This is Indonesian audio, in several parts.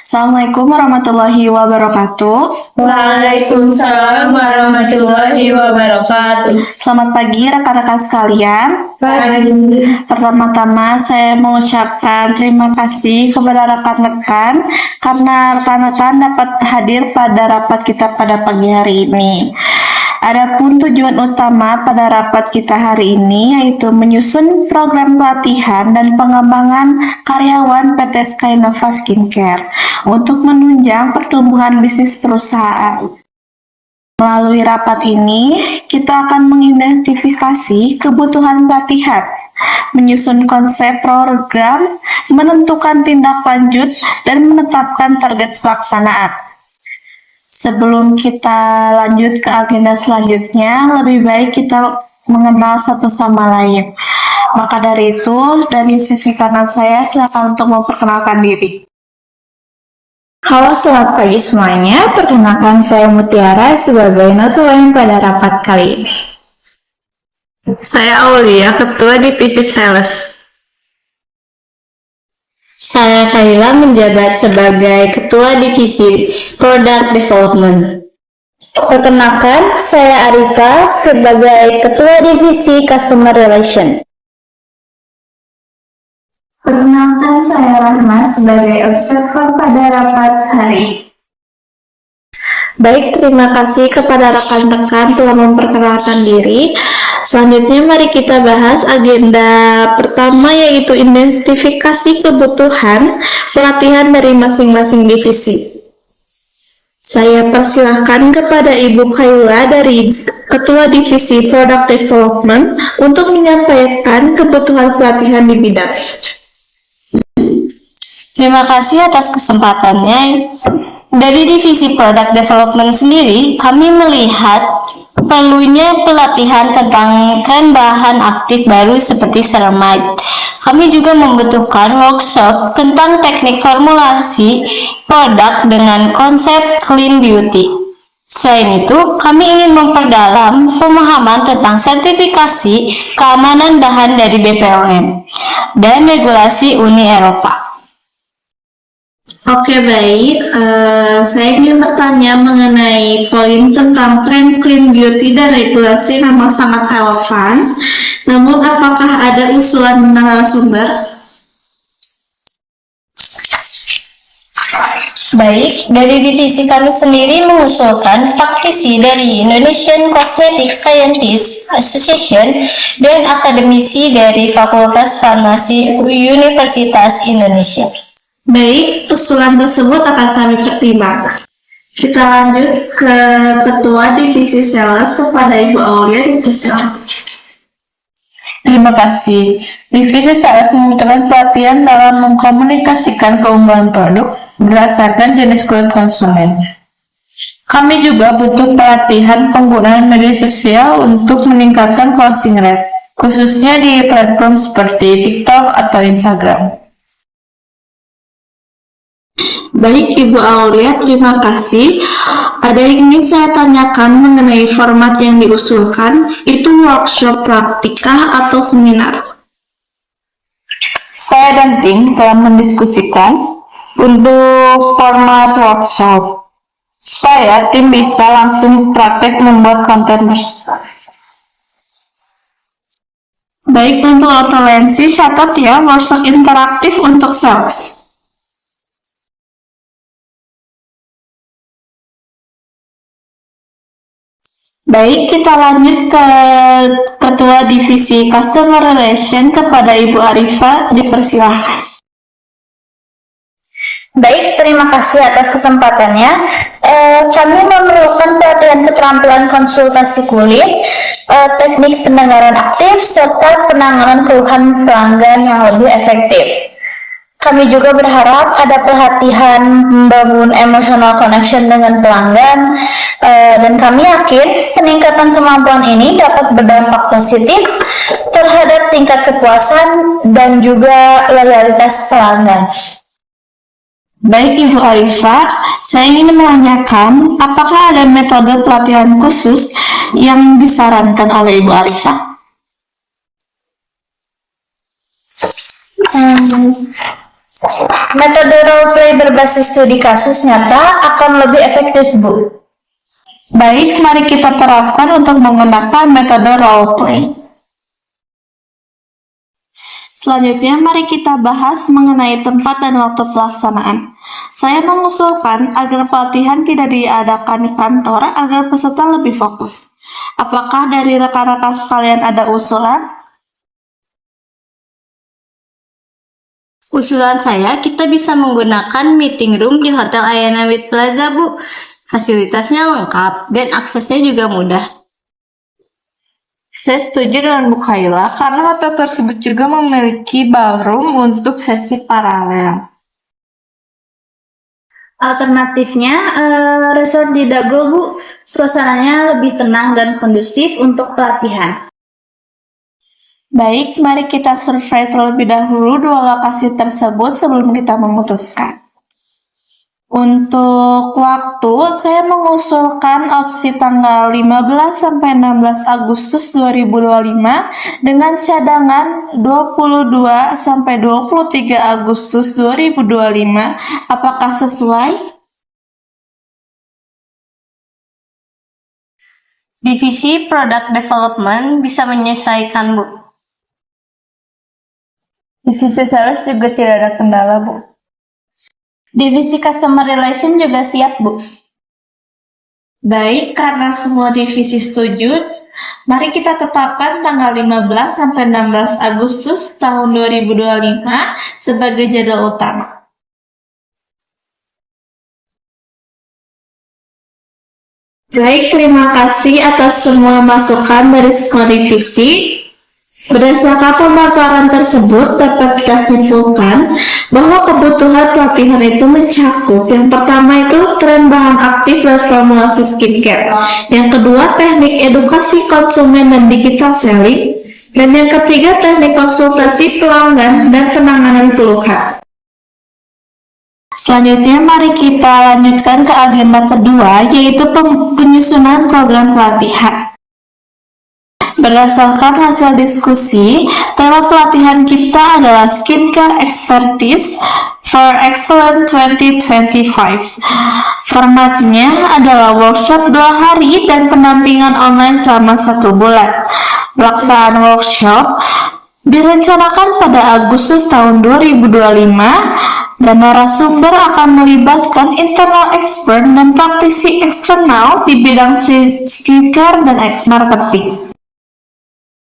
Assalamualaikum warahmatullahi wabarakatuh. Waalaikumsalam warahmatullahi wabarakatuh. Selamat pagi rekan-rekan sekalian. Pagi. Pertama-tama saya mengucapkan terima kasih kepada rekan-rekan karena rekan-rekan dapat hadir pada rapat kita pada pagi hari ini. Adapun tujuan utama pada rapat kita hari ini yaitu menyusun program pelatihan dan pengembangan karyawan PT Skynova Skincare untuk menunjang pertumbuhan bisnis perusahaan. Melalui rapat ini, kita akan mengidentifikasi kebutuhan pelatihan, menyusun konsep program, menentukan tindak lanjut, dan menetapkan target pelaksanaan. Sebelum kita lanjut ke agenda selanjutnya, lebih baik kita mengenal satu sama lain. Maka dari itu, dari sisi kanan saya, silakan untuk memperkenalkan diri. Halo, selamat pagi semuanya. Perkenalkan saya Mutiara sebagai notulain pada rapat kali ini. Saya Aulia, Ketua Divisi Sales. Saya Kaila menjabat sebagai Ketua Divisi Product Development. Perkenalkan, saya Arifa sebagai Ketua Divisi Customer Relation. Perkenalkan, saya Rahma sebagai observer pada rapat hari ini. Baik, terima kasih kepada rekan-rekan telah memperkenalkan diri. Selanjutnya mari kita bahas agenda pertama yaitu identifikasi kebutuhan pelatihan dari masing-masing divisi. Saya persilahkan kepada Ibu Kaila dari Ketua Divisi Product Development untuk menyampaikan kebutuhan pelatihan di bidang. Terima kasih atas kesempatannya. Dari Divisi Product Development sendiri, kami melihat perlunya pelatihan tentang tren bahan aktif baru seperti ceramide. Kami juga membutuhkan workshop tentang teknik formulasi produk dengan konsep clean beauty. Selain itu, kami ingin memperdalam pemahaman tentang sertifikasi keamanan bahan dari BPOM dan regulasi Uni Eropa. Oke, baik. Saya ingin bertanya mengenai poin tentang tren clean beauty dan regulasi memang sangat relevan. Namun, apakah ada usulan narasumber? Baik, dari divisi kami sendiri mengusulkan praktisi dari Indonesian Cosmetic Scientists Association dan akademisi dari Fakultas Farmasi Universitas Indonesia. Baik, usulan tersebut akan kami pertimbangkan. Kita lanjut ke Ketua Divisi Sales kepada Ibu Aulia. Terima kasih. Divisi Sales membutuhkan pelatihan dalam mengkomunikasikan keunggulan produk berdasarkan jenis kulit konsumen. Kami juga butuh pelatihan penggunaan media sosial untuk meningkatkan closing rate, khususnya di platform seperti TikTok atau Instagram. Baik, Ibu Aulia, terima kasih. Ada yang ingin saya tanyakan mengenai format yang diusulkan, itu workshop praktikah atau seminar? Saya dan tim telah mendiskusikan untuk format workshop supaya tim bisa langsung praktek membuat konten tersebut. Baik, untuk notulensi catat ya, workshop interaktif untuk sales. Baik, kita lanjut ke Ketua Divisi Customer Relation kepada Ibu Arifa, dipersilahkan. Baik, terima kasih atas kesempatannya. Kami memerlukan pelatihan keterampilan konsultasi kulit, teknik pendengaran aktif, serta penanganan keluhan pelanggan yang lebih efektif. Kami juga berharap ada pelatihan membangun emotional connection dengan pelanggan, dan kami yakin peningkatan kemampuan ini dapat berdampak positif terhadap tingkat kepuasan dan juga loyalitas pelanggan. Baik, Ibu Arifa, saya ingin menanyakan apakah ada metode pelatihan khusus yang disarankan oleh Ibu Arifa? Metode role play play berbasis studi kasus nyata akan lebih efektif, Bu. Baik, mari kita terapkan untuk menggunakan metode role play. Selanjutnya, mari kita bahas mengenai tempat dan waktu pelaksanaan. Saya mengusulkan agar pelatihan tidak diadakan di kantor agar peserta lebih fokus. Apakah dari rekan-rekan sekalian ada usulan? Usulan saya, kita bisa menggunakan meeting room di Hotel Ayana with Plaza, Bu. Fasilitasnya lengkap dan aksesnya juga mudah. Saya setuju dengan Bu Kaila karena hotel tersebut juga memiliki ballroom untuk sesi paralel. Alternatifnya, resort di Dago, Bu. Suasananya lebih tenang dan kondusif untuk pelatihan. Baik, mari kita survei terlebih dahulu dua lokasi tersebut sebelum kita memutuskan. Untuk waktu, saya mengusulkan opsi tanggal 15-16 Agustus 2025 dengan cadangan 22-23 Agustus 2025. Apakah sesuai? Divisi Product Development bisa menyesuaikan, Bu. Divisi sales juga tidak ada kendala, Bu. Divisi Customer Relation juga siap, Bu. Baik, karena semua divisi setuju, mari kita tetapkan tanggal 15-16 Agustus tahun 2025 sebagai jadwal utama. Baik, terima kasih atas semua masukan dari semua divisi. Berdasarkan pemaparan tersebut, dapat kita simpulkan bahwa kebutuhan pelatihan itu mencakup yang pertama itu tren bahan aktif dan formulasi skincare, yang kedua teknik edukasi konsumen dan digital selling, dan yang ketiga teknik konsultasi pelanggan dan penanganan keluhan. Selanjutnya, mari kita lanjutkan ke agenda kedua, yaitu penyusunan program pelatihan. Berdasarkan hasil diskusi, tema pelatihan kita adalah Skincare Expertise for Excellent 2025. Formatnya adalah workshop 2 hari dan pendampingan online selama 1 bulan. Pelaksanaan workshop direncanakan pada Agustus tahun 2025 dan narasumber akan melibatkan internal expert dan praktisi eksternal di bidang skincare dan marketing.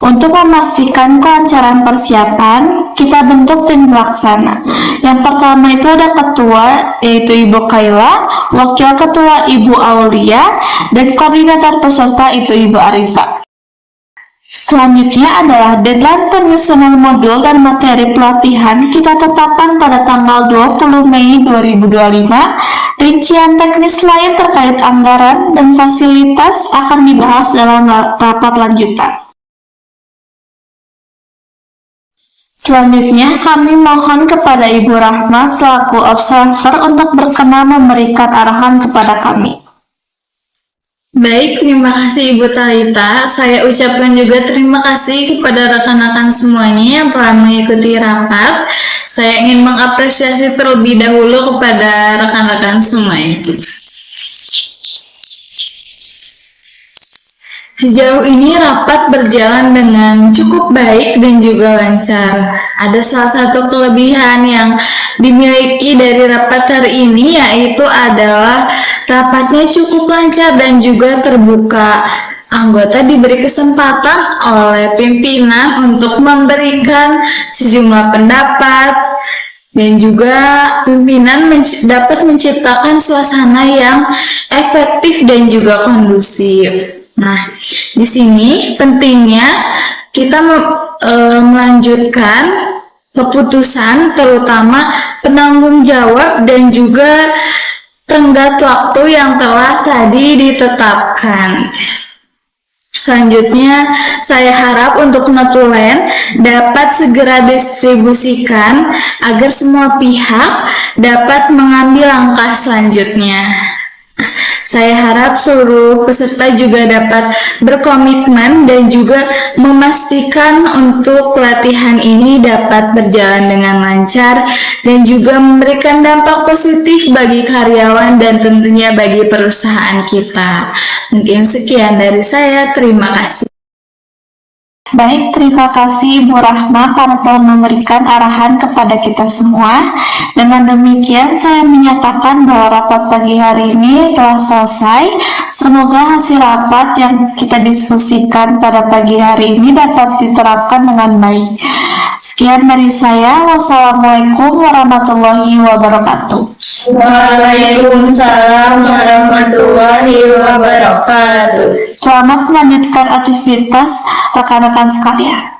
Untuk memastikan kelancaran persiapan, kita bentuk tim pelaksana. Yang pertama itu ada ketua, yaitu Ibu Kaila, wakil ketua Ibu Aulia, dan koordinator peserta itu Ibu Arifa. Selanjutnya adalah deadline penyusunan modul dan materi pelatihan kita tetapkan pada tanggal 20 Mei 2025. Rincian teknis lain terkait anggaran dan fasilitas akan dibahas dalam rapat lanjutan. Selanjutnya, kami mohon kepada Ibu Rahma selaku observer untuk berkenan memberikan arahan kepada kami. Baik, terima kasih Ibu Talita. Saya ucapkan juga terima kasih kepada rekan-rekan semuanya yang telah mengikuti rapat. Saya ingin mengapresiasi terlebih dahulu kepada rekan-rekan semuanya. Sejauh ini rapat berjalan dengan cukup baik dan juga lancar. Ada salah satu kelebihan yang dimiliki dari rapat hari ini, yaitu adalah rapatnya cukup lancar dan juga terbuka. Anggota diberi kesempatan oleh pimpinan untuk memberikan sejumlah pendapat, dan juga pimpinan dapat menciptakan suasana yang efektif dan juga kondusif. Nah, di sini pentingnya kita melanjutkan keputusan, terutama penanggung jawab dan juga tenggat waktu yang telah tadi ditetapkan. Selanjutnya, saya harap untuk notulen dapat segera distribusikan agar semua pihak dapat mengambil langkah selanjutnya. Saya harap seluruh peserta juga dapat berkomitmen dan juga memastikan untuk pelatihan ini dapat berjalan dengan lancar dan juga memberikan dampak positif bagi karyawan dan tentunya bagi perusahaan kita. Mungkin sekian dari saya, terima kasih. Baik, terima kasih Ibu Rahma karena telah memberikan arahan kepada kita semua. Dengan demikian, saya menyatakan bahwa rapat pagi hari ini telah selesai. Semoga hasil rapat yang kita diskusikan pada pagi hari ini dapat diterapkan dengan baik. Sekian dari saya. Wassalamualaikum warahmatullahi wabarakatuh. Waalaikumsalam warahmatullahi wabarakatuh. Selamat melanjutkan aktivitas rekan-rekan sekalian.